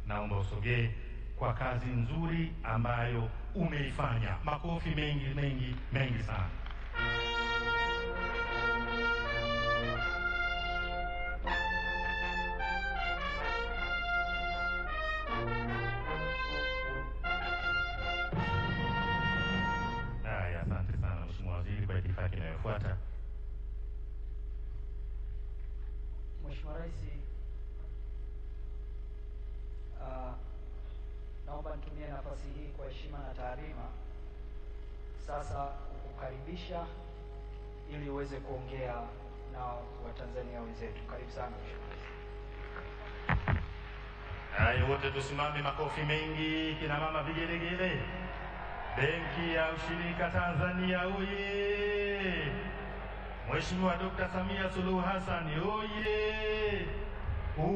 naomba usogee kwa kazi nzuri ambayo umeifanya. Makofi mengi mengi mengi sana. Asante sana Mheshimiwa Waziri. Kwa itifaki inayofuata. Mheshimiwa Rais, naomba nitumie nafasi hii kwa heshima na taadhima sasa kukukaribisha ili uweze kuongea na Watanzania wenzetu. Karibu sana Mheshimiwa Rais. Hayo wote tusimame, makofi mengi, kina mama vigelegele. Benki ya Ushirika Tanzania oye! Mheshimiwa Dr. Samia Suluhu Hassan oye!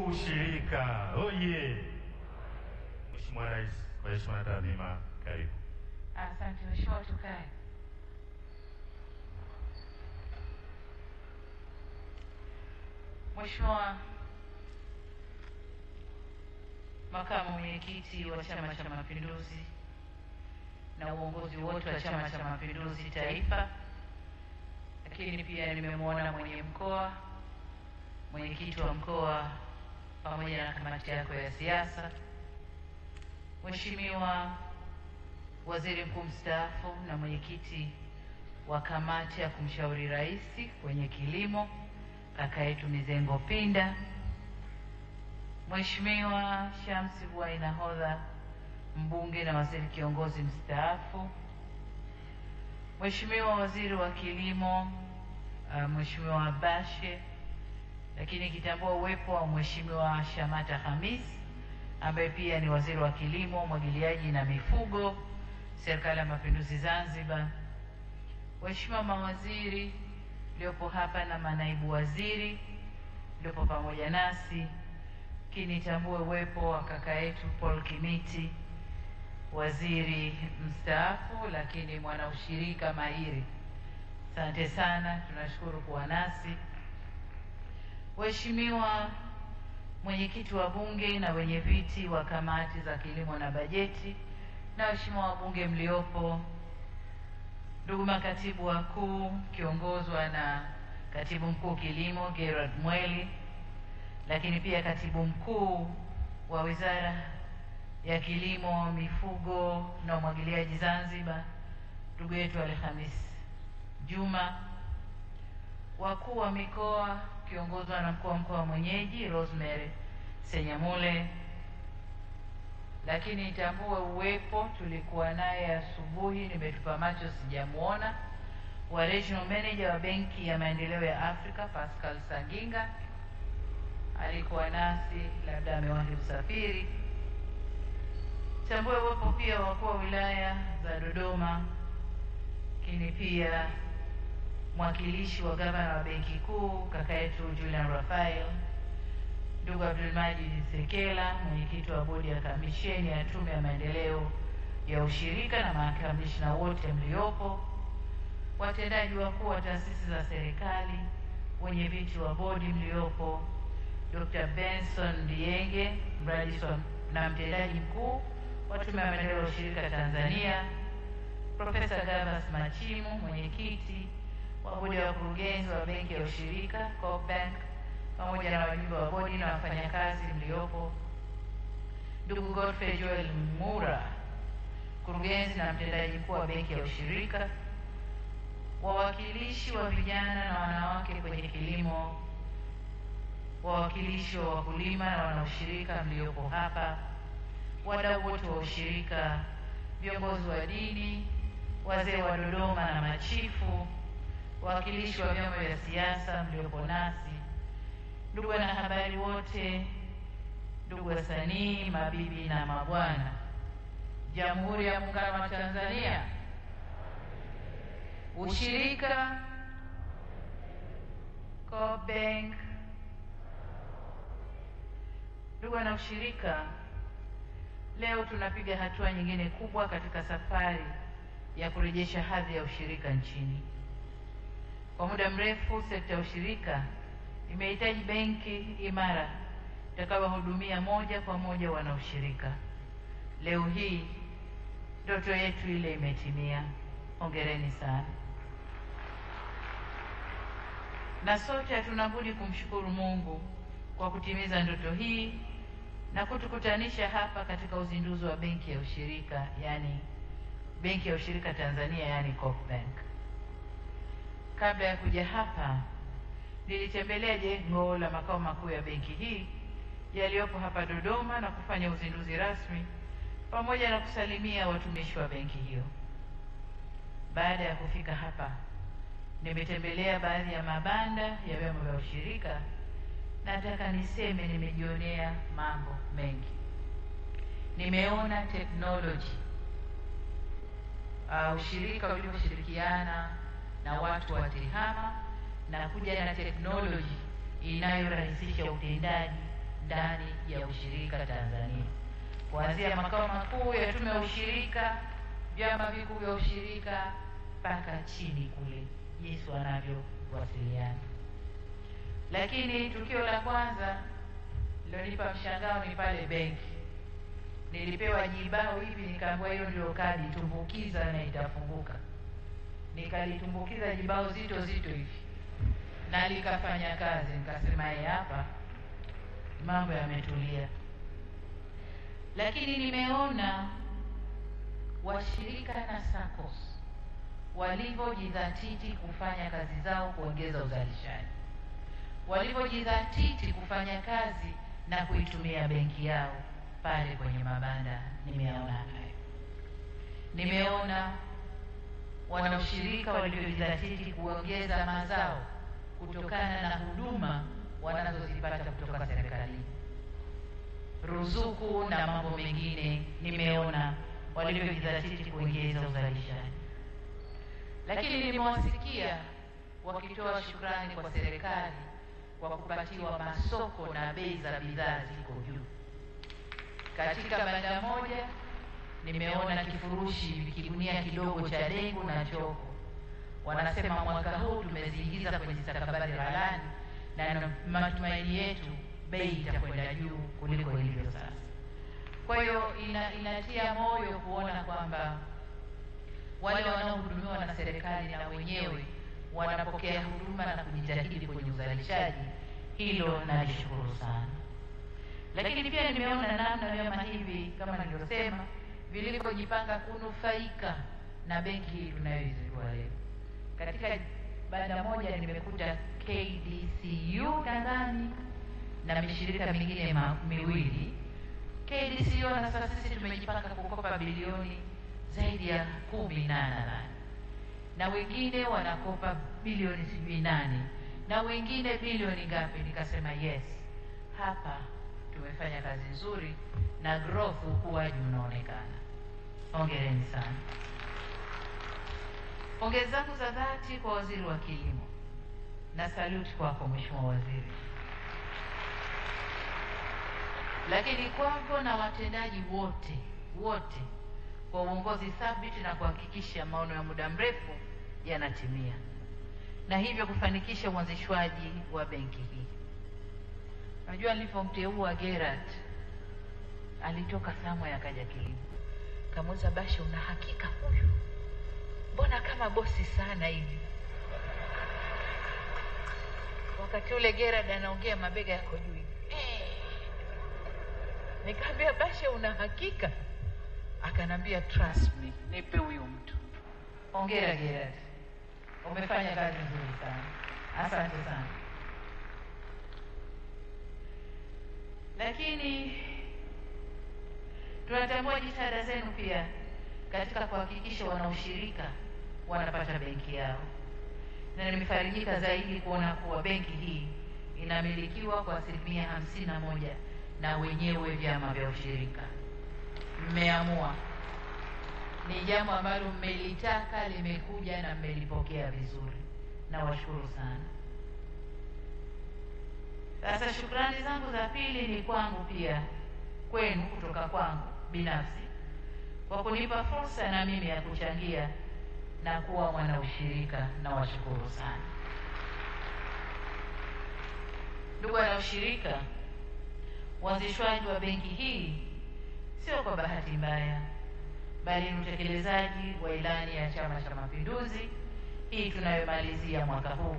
Ushirika oye! Mheshimiwa Rais, kwa heshima na taadhima, karibu. Asante Mheshimiwa, tukae. Mheshimiwa Makamu Mwenyekiti wa Chama cha Mapinduzi na uongozi wote wa Chama cha Mapinduzi Taifa, lakini pia nimemwona mwenye mkoa, mwenyekiti wa mkoa pamoja na kamati yako ya siasa, Mheshimiwa Waziri Mkuu mstaafu na mwenyekiti wa kamati ya kumshauri rais kwenye kilimo, kaka yetu Mizengo Pinda, Mheshimiwa Shamsi Vuai Nahodha, mbunge na waziri kiongozi mstaafu, Mheshimiwa Waziri wa Kilimo Mheshimiwa Bashe, lakini kitambua uwepo wa Mheshimiwa Shamata Hamis ambaye pia ni waziri wa Kilimo, Umwagiliaji na Mifugo, Serikali ya Mapinduzi Zanzibar, Mheshimiwa mawaziri mliopo hapa na manaibu waziri mliopo pamoja nasi, kinitambue uwepo wa kaka yetu Paul Kimiti, waziri mstaafu lakini mwana ushirika mahiri. Asante sana, tunashukuru kuwa nasi. Mheshimiwa mwenyekiti wa bunge na wenye viti wa kamati za kilimo na bajeti, na waheshimiwa wabunge mliopo, ndugu makatibu wakuu kiongozwa na katibu mkuu kilimo Gerard Mweli, lakini pia katibu mkuu wa Wizara ya Kilimo, Mifugo na Umwagiliaji Zanzibar, ndugu yetu Alhamis Juma, wakuu wa mikoa kiongozwa na mkuu wa mkoa mwenyeji Rosemary Senyamule, lakini nitambue uwepo, tulikuwa naye asubuhi, nimetupa macho sijamuona, wa Regional Manager wa Benki ya Maendeleo ya Afrika Pascal Sanginga, alikuwa nasi, labda amewahi usafiri. Tambue uwepo pia wakuu wa wilaya za Dodoma, lakini pia mwakilishi wa gavana wa Benki Kuu kaka yetu Julian Raphael, ndugu Abdulmajid Sekela, mwenyekiti wa bodi ya kamisheni ya Tume ya Maendeleo ya Ushirika na makamishna wote mliopo, watendaji wakuu wa taasisi za serikali, wenye viti wa bodi mliopo, Dr. Benson Dienge, mrajisi na mtendaji mkuu wa Tume ya Maendeleo ya Ushirika Tanzania, Profesa Gavas Machimu, mwenyekiti wa bodi ya wakurugenzi wa Benki ya Ushirika Coop Bank, pamoja na wajumbe wa bodi na wafanyakazi mliopo, ndugu Godfrey Joel Mura, mkurugenzi na mtendaji mkuu wa Benki ya Ushirika, wawakilishi wa vijana na wanawake kwenye kilimo, wawakilishi wa wakulima na wanaushirika mliopo hapa, wadau wote wa ushirika, viongozi wa dini, wazee wa Dodoma na machifu, wawakilishi wa vyama vya siasa mliopo nasi, ndugu wanahabari wote, ndugu wasanii, mabibi na mabwana, Jamhuri ya Muungano wa Tanzania, ushirika, Coop Bank. Ndugu wana ushirika, leo tunapiga hatua nyingine kubwa katika safari ya kurejesha hadhi ya ushirika nchini. Kwa muda mrefu sekta ya ushirika imehitaji benki imara tutakawahudumia moja kwa moja wanaushirika. Leo hii ndoto yetu ile imetimia. Hongereni sana. Na sote hatuna budi kumshukuru Mungu kwa kutimiza ndoto hii na kutukutanisha hapa katika uzinduzi wa benki ya ushirika, yani benki ya ushirika Tanzania, yani Coop Bank. Kabla ya kuja hapa, nilitembelea jengo la makao makuu ya benki hii yaliyopo hapa Dodoma na kufanya uzinduzi rasmi pamoja na kusalimia watumishi wa benki hiyo. Baada ya kufika hapa, nimetembelea baadhi ya mabanda ya vyama vya ushirika. Nataka niseme nimejionea mambo mengi. Nimeona technology, ushirika ulioshirikiana na watu wa TEHAMA na kuja na technology inayorahisisha utendaji ndani ya ushirika Tanzania, kuanzia makao makuu ya tume ya ushirika, vyama vikuu vya ushirika mpaka chini kule, jinsi wanavyowasiliana. Lakini tukio la kwanza lilonipa mshangao ni pale benki. Nilipewa jibao hivi, nikaambiwa hiyo ndio kadi, tumbukiza na itafunguka. Nikalitumbukiza jibao zito hivi na likafanya kazi. Nikasema hapa mambo yametulia. Lakini nimeona washirika na SACCOS walivyojidhatiti kufanya kazi zao kuongeza uzalishaji, walivyojidhatiti kufanya kazi na kuitumia benki yao pale kwenye mabanda. Nimeona hayo. Nimeona wanaushirika walivyojidhatiti kuongeza mazao kutokana na huduma wanazozipata kutoka serikalini, ruzuku na mambo mengine. Nimeona walivyojidhatiti kuongeza uzalishaji. Lakini nimewasikia wakitoa shukrani kwa serikali kwa kupatiwa masoko na bei za bidhaa ziko juu. Katika banda moja nimeona kifurushi kigunia kidogo cha dengu na choko. Wanasema mwaka huu tumeziingiza kwenye stakabadhi ghalani na matumaini yetu bei itakwenda juu kuliko ilivyo sasa. Kwa hiyo inatia moyo kuona kwamba wale wanaohudumiwa na serikali na wenyewe wanapokea huduma na kujitahidi kwenye uzalishaji. Hilo nalishukuru sana. Lakini pia nimeona namna vyama hivi kama nilivyosema vilivyojipanga kunufaika na benki hii tunayoizindua leo. Katika banda moja nimekuta KDCU nadhani na mishirika mingine miwili. KDCU na sasa sisi tumejipanga kukopa bilioni zaidi ya 10 nadhani, na wengine wanakopa bilioni 8 na wengine bilioni ngapi. Nikasema yes, hapa tumefanya kazi nzuri na growth ukuaji unaonekana. Hongereni sana. Pongezi zangu za dhati kwa Waziri wa Kilimo na salute kwako Mheshimiwa Waziri, lakini kwako na watendaji wote kwa uongozi thabiti na kuhakikisha maono ya muda mrefu yanatimia na hivyo kufanikisha uanzishwaji wa benki hii. Unajua, nilipomteua Gerard alitoka somewhere akaja Kilimo. Kamuuliza, Bashe, una hakika huyu? Mbona kama bosi sana hivi? Wakati ule Gerard anaongea mabega yako juu hivi. Nikamwambia, Bashe, una hakika? Akanambia, trust me, nipe huyu mtu. Hongera Gerard, umefanya kazi nzuri sana. Asante sana. Lakini tunatambua jitihada zenu pia katika kuhakikisha wanaushirika wanapata benki yao, na nimefarijika zaidi kuona kuwa benki hii inamilikiwa kwa 51% na wenyewe vyama vya ushirika. Mmeamua, ni jambo ambalo mmelitaka, limekuja na mmelipokea vizuri, na washukuru sana. Sasa shukrani zangu za pili ni kwangu pia, kwenu, kutoka kwangu binafsi kwa kunipa fursa na mimi ya kuchangia na kuwa mwanaushirika, na washukuru sana. Ndugu wanaushirika, Uanzishwaji wa benki hii sio kwa bahati mbaya, bali ni utekelezaji wa ilani ya Chama cha Mapinduzi hii tunayomalizia mwaka huu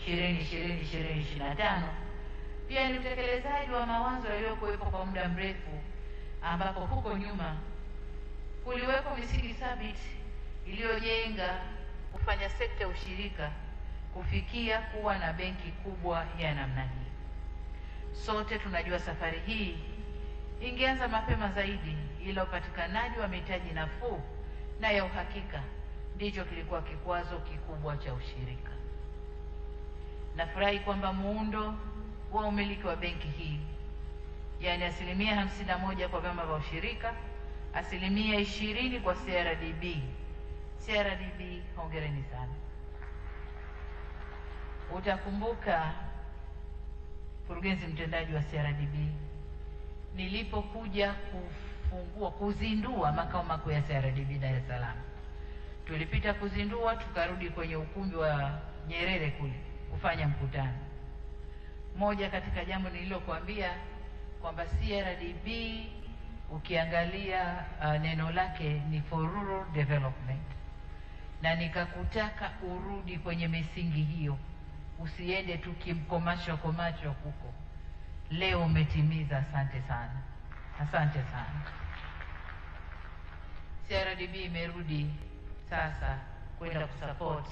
2020-2025. Pia ni utekelezaji wa mawazo yaliyokuwepo kwa muda mrefu, ambapo huko nyuma kuliweko misingi thabiti iliyojenga kufanya sekta ya ushirika kufikia kuwa na benki kubwa ya namna hii. Sote tunajua safari hii ingeanza mapema zaidi, ila upatikanaji wa mitaji nafuu na ya uhakika ndicho kilikuwa kikwazo kikubwa cha ushirika. Nafurahi kwamba muundo wa umiliki wa benki hii, yaani 51% kwa vyama vya ushirika, 20% kwa CRDB. CRDB, hongereni sana. Utakumbuka mkurugenzi mtendaji wa CRDB, nilipokuja kuzindua makao makuu ya CRDB Dar es Salaam, tulipita kuzindua, tukarudi kwenye ukumbi wa Nyerere kule kufanya mkutano. Moja katika jambo nililokuambia kwamba CRDB ukiangalia neno lake ni for rural development, na nikakutaka urudi kwenye misingi hiyo, usiende tu kimkomasho huko. Leo umetimiza, asante sana, asante sana. CRDB imerudi sasa kwenda kusupport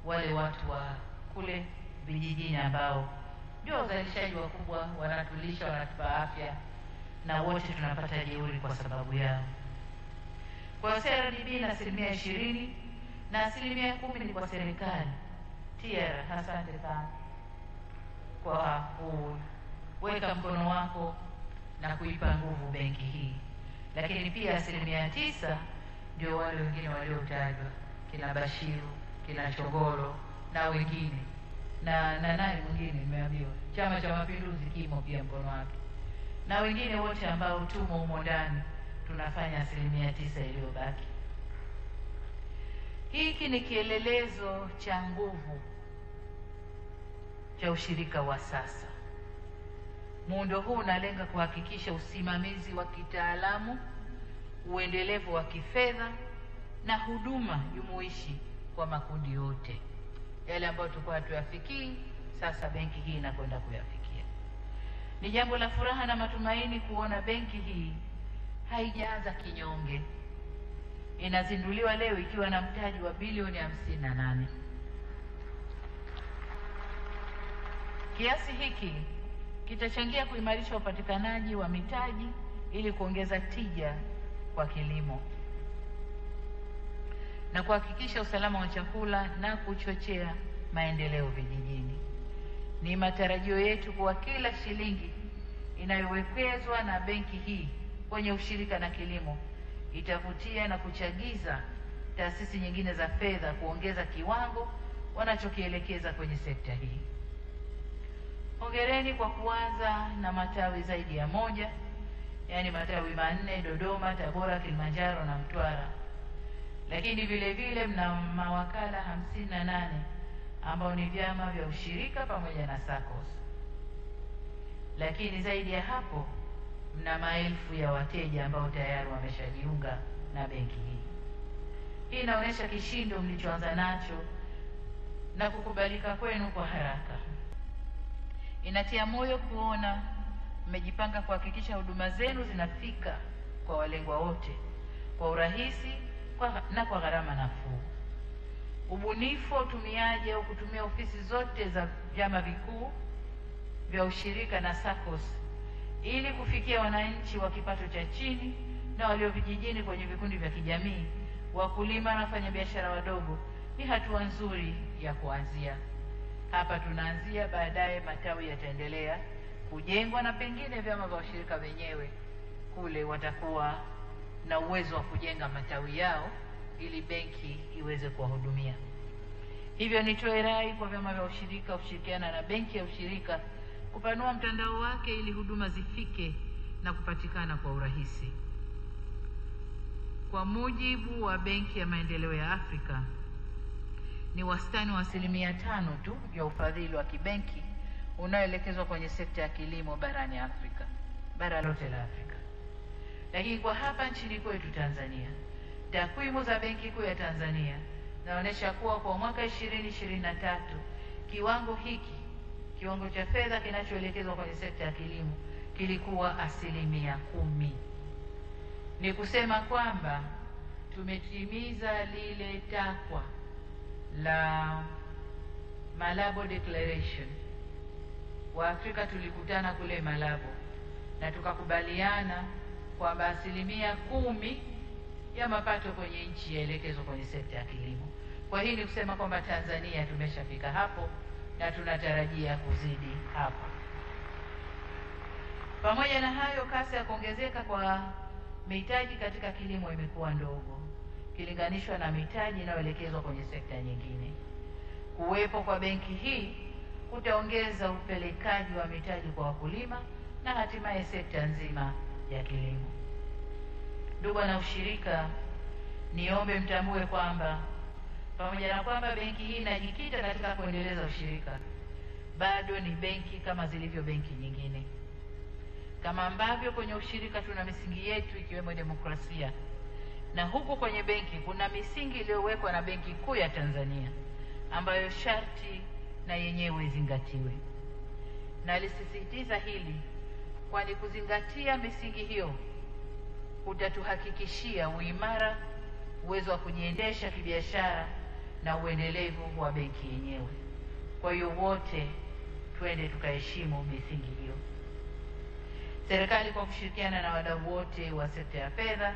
wale watu wa kule vijijini ambao ndio wazalishaji wakubwa, wanatulisha, wanatupa afya, na wote tunapata jeuri kwa sababu yao. Kwa CRDB na 20% na 10% ni kwa serikali. TR, asante sana kwa kuweka mkono wako na kuipa nguvu benki hii. Lakini pia 9% ndio wale wengine waliotajwa, kina Bashiru, kina Chogoro na wengine, na nani mwingine nimeambiwa, Chama cha Mapinduzi kimo pia mkono wake, na wengine wote ambao tumo humo ndani tunafanya 9% iliyobaki. Hiki ni kielelezo cha nguvu cha ushirika wa sasa. Muundo huu unalenga kuhakikisha usimamizi wa kitaalamu, uendelevu wa kifedha na huduma jumuishi kwa makundi yote. Yale ambayo tulikuwa hatuyafikii, sasa benki hii inakwenda kuyafikia. Ni jambo la furaha na matumaini kuona benki hii haijaanza kinyonge. Inazinduliwa leo ikiwa na mtaji wa bilioni 58. Kiasi hiki kitachangia kuimarisha upatikanaji wa mitaji ili kuongeza tija kwa kilimo na kuhakikisha usalama wa chakula na kuchochea maendeleo vijijini. Ni matarajio yetu kuwa kila shilingi inayowekezwa na benki hii kwenye ushirika na kilimo itavutia na kuchagiza taasisi nyingine za fedha kuongeza kiwango wanachokielekeza kwenye sekta hii. Hongereni kwa kuanza na matawi zaidi ya 1, yaani matawi 4 Dodoma, Tabora, Kilimanjaro na Mtwara. Lakini vile vile mna mawakala 58 ambao ni vyama vya ushirika pamoja na SACCOS. Lakini zaidi ya hapo mna maelfu ya wateja ambao tayari wameshajiunga na benki hii. Hii inaonyesha kishindo mlichoanza nacho na kukubalika kwenu kwa haraka. Inatia moyo kuona mmejipanga kuhakikisha huduma zenu zinafika kwa walengwa wote kwa urahisi na kwa gharama nafuu. Ubunifu wa utumiaji au kutumia ofisi zote za vyama vikuu vya ushirika na SACCOS ili kufikia wananchi wa kipato cha chini na walio vijijini kwenye vikundi vya kijamii, wakulima na wafanyabiashara wadogo ni hatua nzuri ya kuanzia. Hapa tunaanzia, baadaye matawi yataendelea kujengwa na pengine vyama vya ushirika wenyewe kule watakuwa na uwezo wa kujenga matawi yao ili benki iweze kuwahudumia. Hivyo nitoe rai kwa vyama vya ushirika kushirikiana na benki ya ushirika kupanua mtandao wake ili huduma zifike na kupatikana kwa urahisi. Kwa mujibu wa Benki ya Maendeleo ya Afrika, ni wastani wa 5% tu ya ufadhili wa kibenki unaoelekezwa kwenye sekta ya kilimo barani Afrika. bara lote la Afrika. Lakini kwa hapa nchini kwetu Tanzania, takwimu za Benki Kuu ya Tanzania zinaonyesha kuwa kwa mwaka 2023 kiwango cha fedha kinachoelekezwa kwenye sekta ya kilimo kilikuwa 10%. Ni kusema kwamba tumetimiza lile takwa la Malabo Declaration. Waafrika tulikutana kule Malabo na tukakubaliana kwamba 10% ya mapato kwenye nchi yaelekezwe kwenye sekta ya kilimo. Kwa hii ni kusema kwamba Tanzania tumeshafika hapo na tunatarajia kuzidi hapo. Pamoja na hayo, kasi ya kuongezeka kwa mitaji katika kilimo imekuwa ndogo kilinganishwa na mitaji inayoelekezwa kwenye sekta nyingine. Kuwepo kwa benki hii kutaongeza upelekaji wa mitaji kwa wakulima na hatimaye sekta nzima ya kilimo. Ndugu na ushirika, niombe mtambue kwamba pamoja na kwamba benki hii inajikita katika kuendeleza ushirika, bado ni benki kama zilivyo benki nyingine. Kama ambavyo kwenye ushirika tuna misingi yetu ikiwemo demokrasia, na huku kwenye benki kuna misingi iliyowekwa na Benki Kuu ya Tanzania ambayo sharti na yenyewe izingatiwe. Na lisisitiza hili kwani kuzingatia misingi hiyo kutatuhakikishia uimara, uwezo wa kujiendesha kibiashara na uendelevu wa benki yenyewe. Kwa hiyo wote twende tukaheshimu misingi hiyo. Serikali kwa kushirikiana na wadau wote wa sekta ya fedha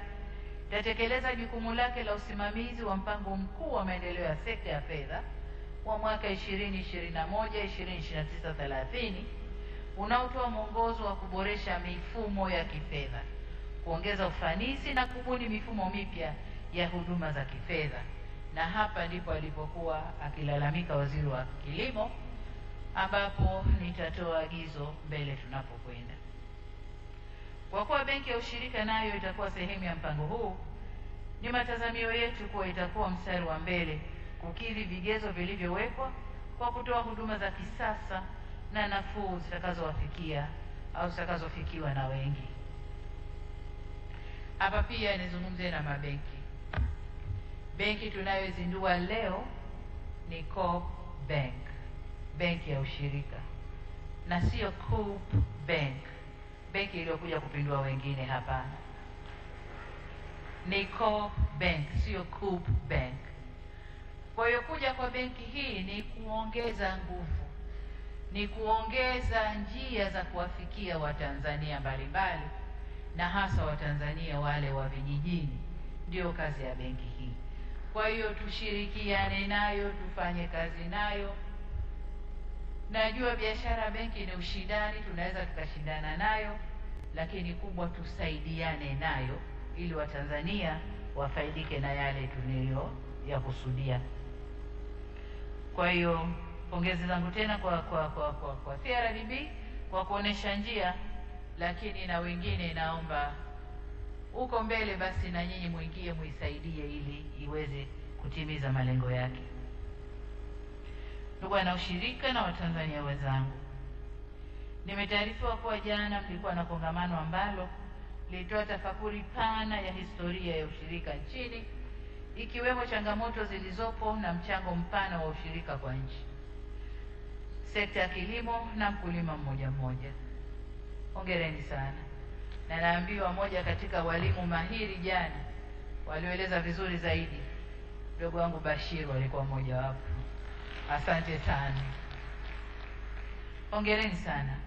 itatekeleza jukumu lake la usimamizi wa mpango mkuu wa maendeleo ya sekta ya fedha wa mwaka 2021-2029-30 unaotoa mwongozo wa kuboresha mifumo ya kifedha, kuongeza ufanisi na kubuni mifumo mipya ya huduma za kifedha. Na hapa ndipo alipokuwa akilalamika Waziri wa Kilimo, ambapo nitatoa agizo mbele tunapokwenda. Kwa kuwa benki ya ushirika nayo itakuwa sehemu ya mpango huu, ni matazamio yetu kuwa itakuwa mstari wa mbele kukidhi vigezo vilivyowekwa kwa kutoa huduma za kisasa na nafuu zitakazowafikia au zitakazofikiwa na wengi. Hapa pia nizungumzie na mabenki. Benki tunayozindua leo ni Coop Bank, benki ya ushirika, na sio Coop Bank, benki iliyokuja kupindua wengine. Hapana, ni Coop Bank, sio Coop Bank. Kwa hiyo kuja kwa benki hii ni kuongeza nguvu, ni kuongeza njia za kuwafikia Watanzania mbalimbali na hasa Watanzania wale wa vijijini. Ndio kazi ya benki hii. Kwa hiyo tushirikiane nayo, tufanye kazi nayo. Najua biashara benki ni ushindani, tunaweza tukashindana nayo, lakini kubwa tusaidiane nayo ili Watanzania wafaidike na yale tunayo ya kusudia. Kwa hiyo pongezi zangu tena kwa CRDB kwa kuonesha njia, lakini na wengine naomba uko mbele basi na nyinyi muingie muisaidie ili iweze kutimiza malengo yake. Ndugu na ushirika na Watanzania wenzangu, nimetaarifiwa kuwa jana mlikuwa na kongamano ambalo lilitoa tafakuri pana ya historia ya ushirika nchini, ikiwemo changamoto zilizopo na mchango mpana wa ushirika kwa nchi, sekta ya kilimo na mkulima mmoja mmoja. Hongereni sana. Na naambiwa moja katika walimu mahiri jana walioeleza vizuri zaidi, ndugu wangu Bashir alikuwa mmoja wapo. Asante sana. Hongereni sana.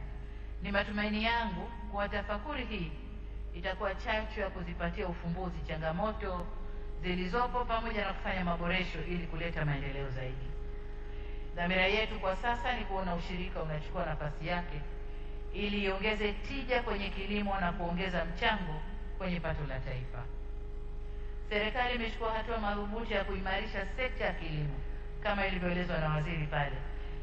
Ni matumaini yangu kwa tafakuri hii itakuwa chachu ya kuzipatia ufumbuzi changamoto zilizopo pamoja na kufanya maboresho ili kuleta maendeleo zaidi. Dhamira yetu kwa sasa ni kuona ushirika unachukua nafasi yake ili iongeze tija kwenye kilimo na kuongeza mchango kwenye pato la taifa. Serikali imechukua hatua madhubuti ya kuimarisha sekta ya kilimo kama ilivyoelezwa na waziri pale,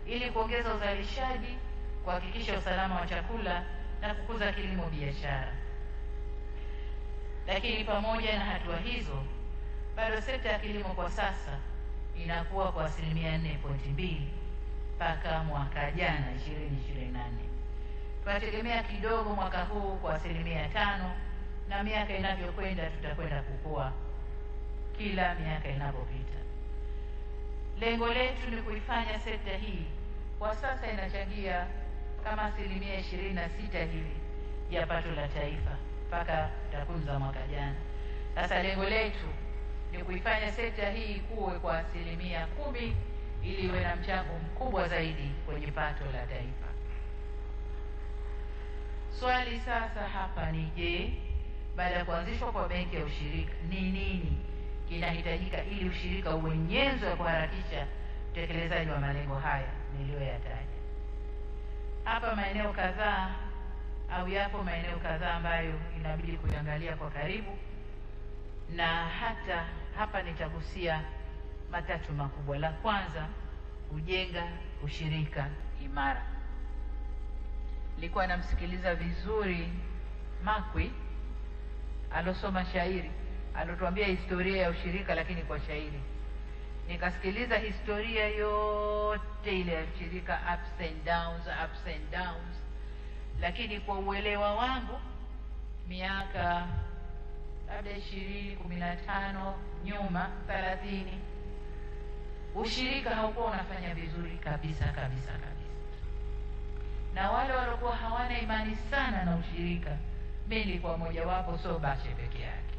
ili kuongeza uzalishaji, kuhakikisha usalama wa chakula na kukuza kilimo biashara. Lakini pamoja na hatua hizo, bado sekta ya kilimo kwa sasa inakuwa kwa 4.2% mpaka mwaka jana 2024. tunategemea kidogo mwaka huu kwa 5%, na miaka inavyokwenda tutakwenda kukua kila miaka inapopita. Lengo letu ni kuifanya sekta hii, kwa sasa inachangia kama 26% hivi ya pato la taifa mpaka takwimu za mwaka jana. Sasa lengo letu ni kuifanya sekta hii ikuwe kwa 10% ili iwe na mchango mkubwa zaidi kwenye pato la taifa. Swali sasa hapa ni je, baada ya kuanzishwa kwa benki ya ushirika ni nini kinahitajika ili ushirika uwe nyenzo ya kuharakisha utekelezaji wa malengo haya niliyoyataja? Hapa maeneo kadhaa au yapo maeneo kadhaa ambayo inabidi kuangalia kwa karibu, na hata hapa nitagusia matatu makubwa. La kwanza, kujenga ushirika imara. Nilikuwa namsikiliza vizuri Makwi alosoma shairi, alotuambia historia ya ushirika lakini kwa shairi. Nikasikiliza historia yote ile ya ushirika, ups and downs, lakini kwa uelewa wangu miaka labda 20, 15 nyuma, 30, ushirika haukuwa unafanya vizuri kabisa. Na wale waliokuwa hawana imani sana na ushirika, mimi nilikuwa mojawapo, sio Bashe peke yake.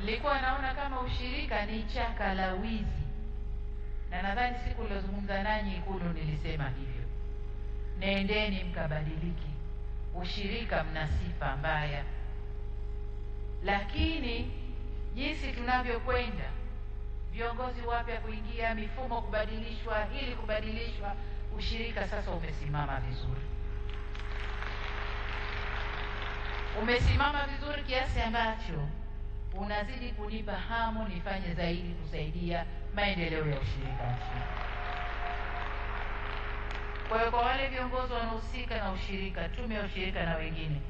Nilikuwa naona kama ushirika ni chaka la wizi, na nadhani siku nilizungumza nanyi Ikulu nilisema hivyo. Nendeni mkabadiliki, ushirika mna sifa mbaya. Lakini jinsi tunavyokwenda, viongozi wapya kuingia, mifumo kubadilishwa, ili kubadilishwa, ushirika sasa umesimama vizuri. Umesimama vizuri kiasi ambacho unazidi kunipa hamu nifanye zaidi kusaidia maendeleo ya ushirika nchini. Kwa hiyo kwa wale viongozi wanaohusika na ushirika, tume ya ushirika na wengine,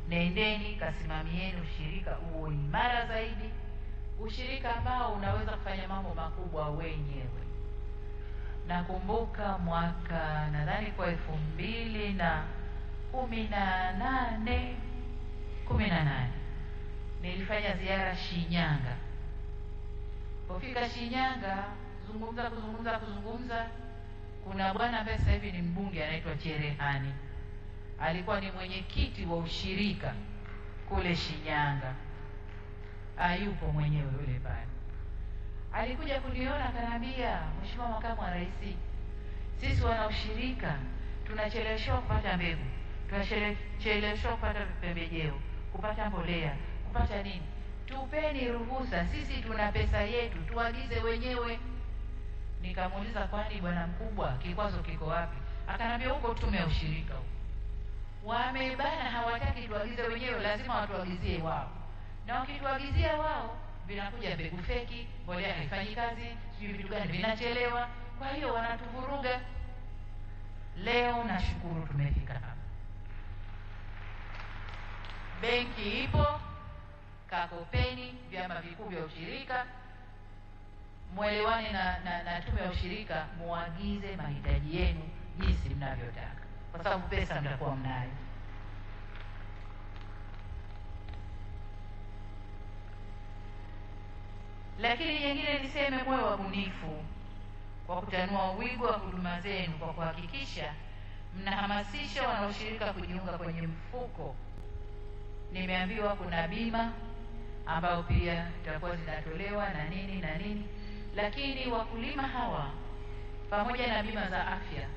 nendeni kasimamieni ushirika uwe imara zaidi, ushirika ambao unaweza kufanya mambo makubwa wenyewe. Nakumbuka mwaka nadhani kwa 2018 nilifanya ziara Shinyanga. Pofika Shinyanga, kuzungumza, kuna bwana ambaye sasa hivi ni mbunge anaitwa Cherehani. Alikuwa ni mwenyekiti wa ushirika kule Shinyanga. Hayupo mwenyewe yule pale. Alikuja kuniona akaniambia, Mheshimiwa Makamu wa Rais, sisi wana ushirika tunacheleweshwa kupata mbegu, tunacheleweshwa kupata pembejeo, kupata mbolea, kupata nini. Tupeni ruhusa, sisi tuna pesa yetu, tuagize wenyewe. Nikamuuliza, kwani bwana mkubwa kikwazo kiko wapi? Akaniambia, huko tume ya ushirika huko wamebana, hawataki tuagize wenyewe, lazima watuagizie wao. Na wakituagizia wao, vinakuja mbegu feki, mbolea haifanyi kazi, sijui vitu gani vinachelewa, kwa hiyo wanatuvuruga. Leo nashukuru tumefika hapa. Benki ipo, kakopeni vyama vikuu vya ushirika, mwelewane na tume ya ushirika, muagize mahitaji yenu jinsi mnavyotaka, kwa sababu pesa mtakuwa mnayo. Lakini nyingine niseme, mwe wabunifu kwa kutanua wigo wa huduma zenu, kwa kuhakikisha mnahamasisha wanaoshirika kujiunga kwenye mfuko. Nimeambiwa kuna bima ambao pia itakuwa zinatolewa na nini, lakini wakulima hawa pamoja na bima za afya,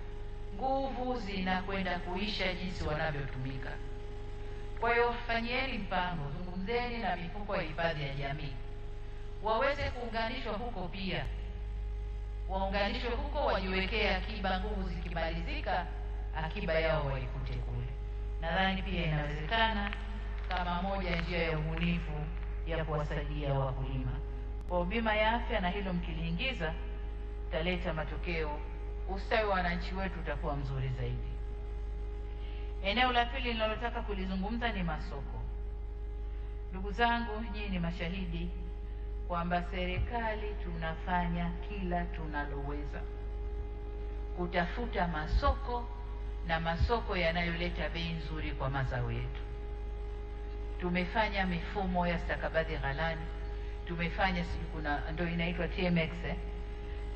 nguvu zinakwenda kuisha jinsi wanavyotumika. Kwa hiyo fanyieni mpango, zungumzeni na mifuko ya hifadhi ya jamii waweze kuunganishwa huko, pia waunganishwe huko, wajiwekee akiba, nguvu zikimalizika akiba yao waikute kule. Nadhani pia inawezekana kama moja njia ya ubunifu ya kuwasaidia wakulima. Kwa bima ya afya, na hilo mkiliingiza taleta matokeo, ustawi wa wananchi wetu utakuwa mzuri zaidi. Eneo la pili ninalotaka kulizungumza ni masoko. Ndugu zangu, nyinyi ni mashahidi kwamba serikali tunafanya kila tunaloweza kutafuta masoko na masoko yanayoleta bei nzuri kwa mazao yetu. Tumefanya mifumo ya stakabadhi ghalani, tumefanya sijui kuna ndio inaitwa TMX,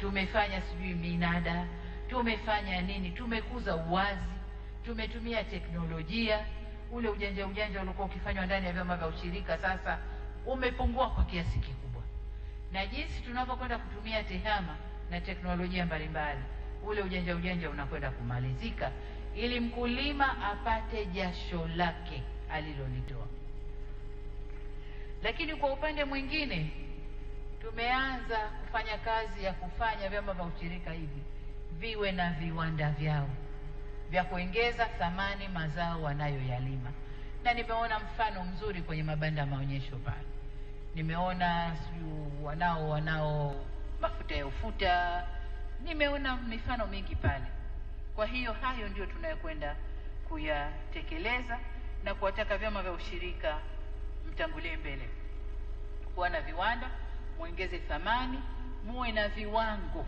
tumefanya sijui minada, tumefanya nini, tumekuza uwazi, tumetumia teknolojia. Ule ujanja uliokuwa ukifanywa ndani ya vyama vya ushirika sasa umepungua kwa kiasi kikubwa, na jinsi tunavyokwenda kutumia tehama na teknolojia mbalimbali, ule ujanja unakwenda kumalizika, ili mkulima apate jasho lake alilolitoa. Lakini kwa upande mwingine, tumeanza kufanya kazi ya kufanya vyama vya ushirika hivi viwe na viwanda vyao vya kuongeza thamani mazao wanayoyalima, na nimeona mfano mzuri kwenye mabanda maonyesho pale. Nimeona wanao mafuta ya ufuta, nimeona mifano mingi pale. Kwa hiyo hayo ndio tunayokwenda kuyatekeleza na kuwataka vyama vya ushirika mtangulie mbele, kuwa na viwanda, muongeze thamani, muwe na viwango,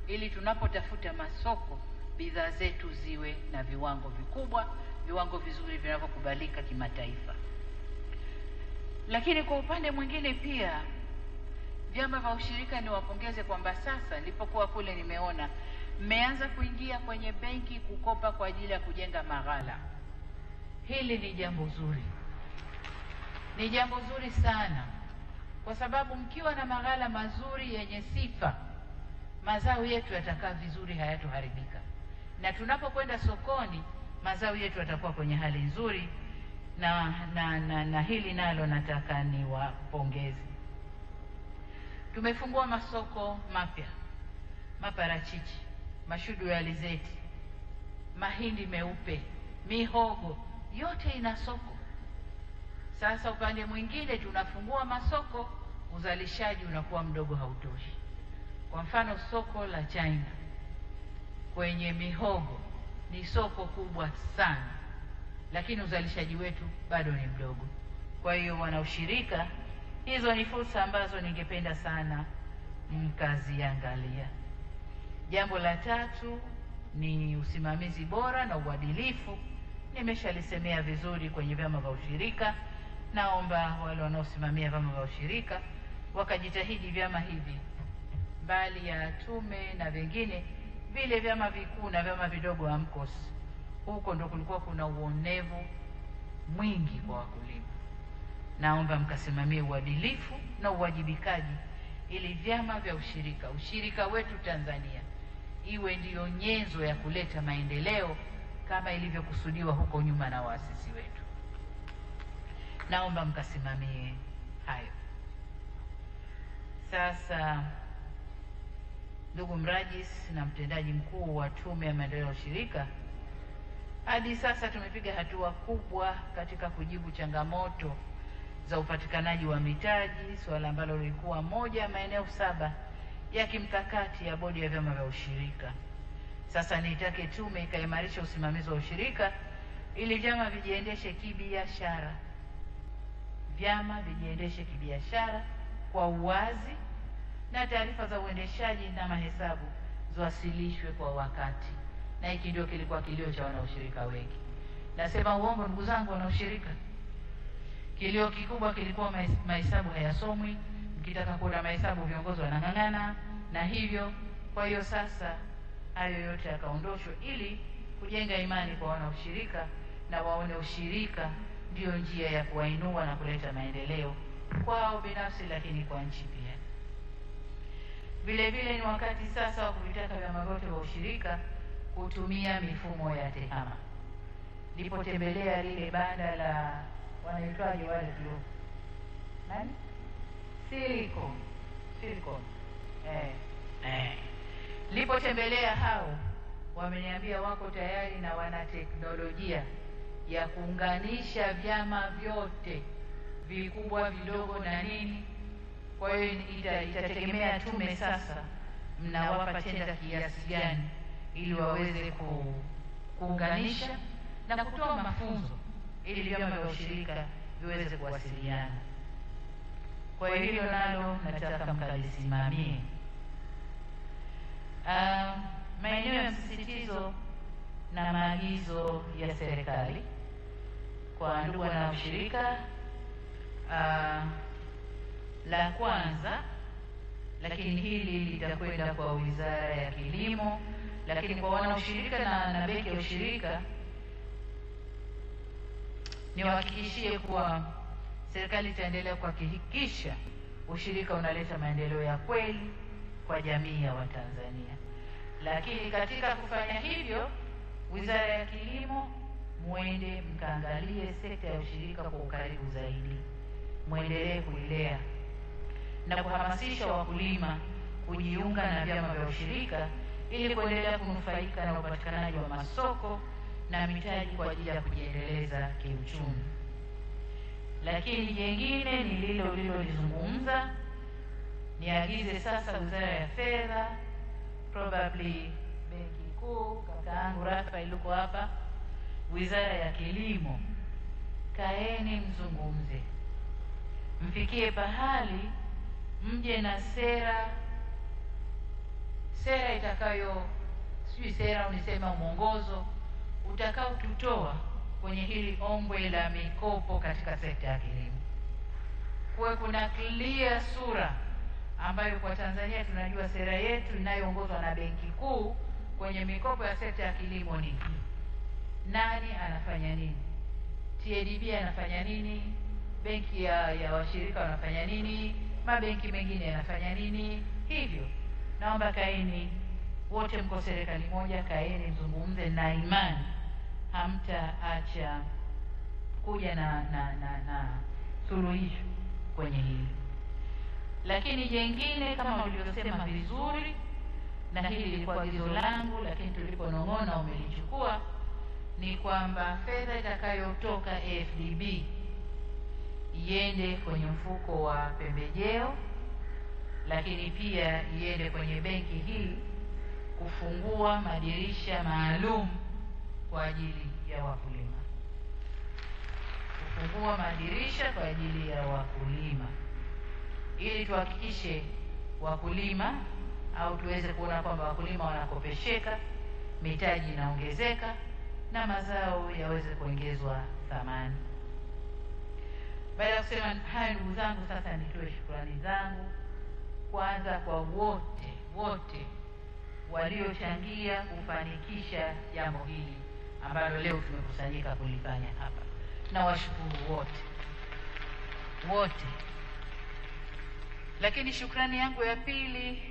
ili tunapotafuta masoko bidhaa zetu ziwe na viwango vikubwa, viwango vizuri vinavyokubalika kimataifa. Lakini kwa upande mwingine pia, vyama vya ushirika niwapongeze kwamba sasa nilipokuwa kule nimeona mmeanza kuingia kwenye benki kukopa kwa ajili ya kujenga maghala. Hili ni jambo zuri, ni jambo zuri sana, kwa sababu mkiwa na maghala mazuri yenye sifa, mazao yetu yatakaa vizuri, hayatoharibika, na tunapokwenda sokoni mazao yetu yatakuwa kwenye hali nzuri. Na hili nalo nataka niwapongeze. Tumefungua masoko mapya, maparachichi, mashudu ya alizeti, mahindi meupe, mihogo, yote ina soko. Sasa upande mwingine tunafungua masoko, uzalishaji unakuwa mdogo, hautoshi. Kwa mfano soko la China kwenye mihogo ni soko kubwa sana, lakini uzalishaji wetu bado ni mdogo. Kwa hiyo wanaushirika, hizo ni fursa ambazo ningependa sana mkaziangalia. Jambo la tatu ni usimamizi bora na uadilifu. Nimeshalisemea vizuri kwenye vyama vya ushirika. Naomba wale wanaosimamia vyama vya ushirika wakajitahidi vyama hivi, mbali ya tume na vingine, vile vyama vikuu na vyama vidogo AMCOS, huko ndo kulikuwa kuna uonevu mwingi kwa wakulima. Naomba mkasimamie uadilifu na uwajibikaji, ili vyama vya ushirika, ushirika wetu Tanzania, iwe ndiyo nyenzo ya kuleta maendeleo kama ilivyokusudiwa huko nyuma na waasisi wetu. Naomba mkasimamie hayo. Sasa, ndugu mrajis na mtendaji mkuu wa Tume ya Maendeleo ya Ushirika, hadi sasa tumepiga hatua kubwa katika kujibu changamoto za upatikanaji wa mitaji, swala ambalo lilikuwa moja ya maeneo 7 ya kimkakati ya bodi ya vyama vya ushirika. Sasa nitake tume ikaimarisha usimamizi wa ushirika ili vyama vijiendeshe kibiashara. Vyama vijiendeshe kibiashara kwa uwazi, na taarifa za uendeshaji na mahesabu ziwasilishwe kwa wakati. Na hiki ndio kilikuwa kilio cha wanaushirika wengi. Nasema uongo ndugu zangu wanaushirika? Kilio kikubwa kilikuwa mahesabu hayasomwi. Mkitaka kuona mahesabu viongozi wanang'ang'ana na hivyo. Kwa hiyo sasa hayo yote yakaondoshwa ili kujenga imani kwa wanaushirika, na waone ushirika ndio njia ya kuwainua na kuleta maendeleo kwao binafsi, lakini kwa nchi pia. Vile vile ni wakati sasa wa kuvitaka vyama vyote vya ushirika kutumia mifumo ya tehama. Nilipotembelea lile banda la wanaitwaje wale tu nani, Silicon nilipotembelea hao, wameniambia wako tayari na wana teknolojia ya kuunganisha vyama vyote vikubwa vidogo na nini. Kwa hiyo itategemea tume sasa mnawapa tenda kiasi gani ili waweze kuunganisha na kutoa mafunzo ili vyama vya ushirika viweze kuwasiliana. Kwa hiyo hilo nalo nataka mkalisimamie. Maeneo ya msisitizo na maagizo ya serikali kwa ndugu na ushirika. La kwanza, lakini hili litakwenda kwa Wizara ya Kilimo, lakini kwa wana ushirika na benki ya ushirika niwahakikishie kuwa serikali itaendelea kuhakikisha ushirika unaleta maendeleo ya kweli kwa jamii ya Watanzania. Lakini katika kufanya hivyo, Wizara ya Kilimo muende mkaangalie sekta ya ushirika kwa ukaribu zaidi, muendelee kuilea na kuhamasisha wakulima kujiunga na vyama vya ushirika ili kuendelea kunufaika na upatikanaji wa masoko na mitaji kwa ajili ya kujiendeleza kiuchumi. Lakini jengine ni lililolizungumza, niagize sasa Wizara ya Fedha, probably Benki Kuu, kakaangu Rafael yuko hapa, Wizara ya Kilimo, kaeni mzungumze, mfikie pahali mje na sera itakayo, sijui sera unisema mwongozo utakao tutoa kwenye hili ombwe la mikopo katika sekta ya kilimo. Kuwe kuna clear sura ambayo kwa Tanzania tunajua sera yetu inayoongozwa na Benki Kuu kwenye mikopo ya sekta ya kilimo ni hii. Nani anafanya nini? TADB anafanya nini? Benki ya washirika wanafanya nini? Mabenki mengine yanafanya nini? Hivyo naomba kaeni wote, mko serikali moja, kaeni mzungumze, na imani hamtaacha kuja na suluhisho kwenye hili. Lakini jengine kama mlivyosema vizuri, na hili lilikuwa agizo langu, lakini tuliponong'ona umelichukua, ni kwamba fedha itakayotoka AFDB iende kwenye mfuko wa pembejeo, lakini pia iende kwenye benki hii kufungua madirisha maalum kwa ajili ya wakulima, kufungua madirisha kwa ajili ya wakulima, ili tuhakikishe wakulima au tuweze kuona kwamba wakulima wanakopesheka, mitaji inaongezeka na mazao yaweze kuongezwa thamani. Baada ya kusema haya, ndugu zangu, sasa nitoe shukrani zangu kwanza kwa wote waliochangia kufanikisha jambo hili ambalo leo tumekusanyika kulifanya hapa. Na washukuru wote. Lakini shukrani yangu ya pili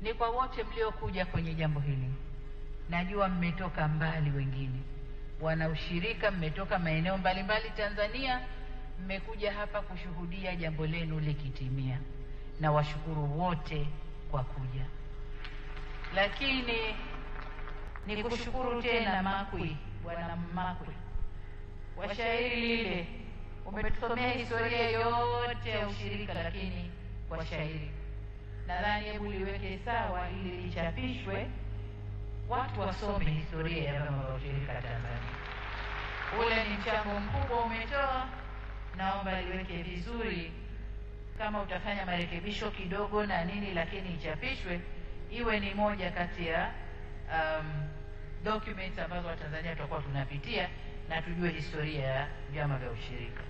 ni kwa wote mliokuja kwenye jambo hili. Najua mmetoka mbali, wengine wana ushirika, mmetoka maeneo mbalimbali Tanzania, mmekuja hapa kushuhudia jambo lenu likitimia, na washukuru wote kwa kuja. Lakini ni kushukuru tena Makwi, Bwana Makwi, kwa shairi lile. Umetusomea historia yote ya ushirika, lakini kwa shairi nadhani hebu liweke sawa ili lichapishwe, watu wasome historia ya vyama vya ushirika Tanzania. Ule ni mchango mkubwa umetoa, naomba liweke vizuri. Kama utafanya marekebisho kidogo na nini, lakini ichapishwe, iwe ni moja kati ya documents ambazo Watanzania tutakuwa tunapitia na tujue historia ya vyama vya ushirika.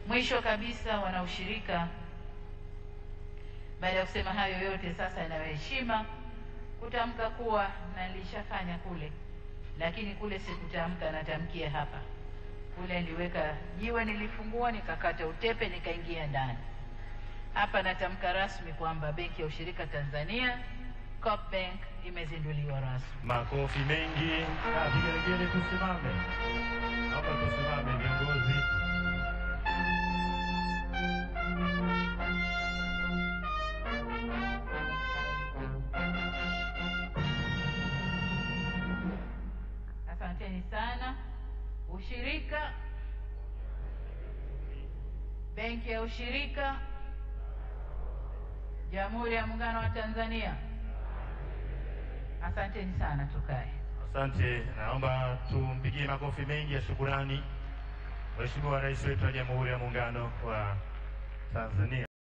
Mwisho kabisa, wana ushirika, baada ya kusema hayo yote, sasa na heshima kutamka kuwa nilishafanya kule, lakini kule sikutamka, natamkia hapa. Kule niliweka jiwe, nilifungua, nikakata utepe, nikaingia ndani. Hapa natamka rasmi kwamba Benki ya Ushirika Tanzania, Coop Bank, imezinduliwa rasmi. Makofi mengi na vigelegele. Tusimame hapa, tusimame viongozi. Asanteni sana. Ushirika, Benki ya Ushirika, Jamhuri ya Muungano wa Tanzania. Asanteni sana, tukae. Asante. Naomba tumpigie makofi mengi ya shukrani Mheshimiwa Rais wetu wa Jamhuri ya Muungano wa Tanzania.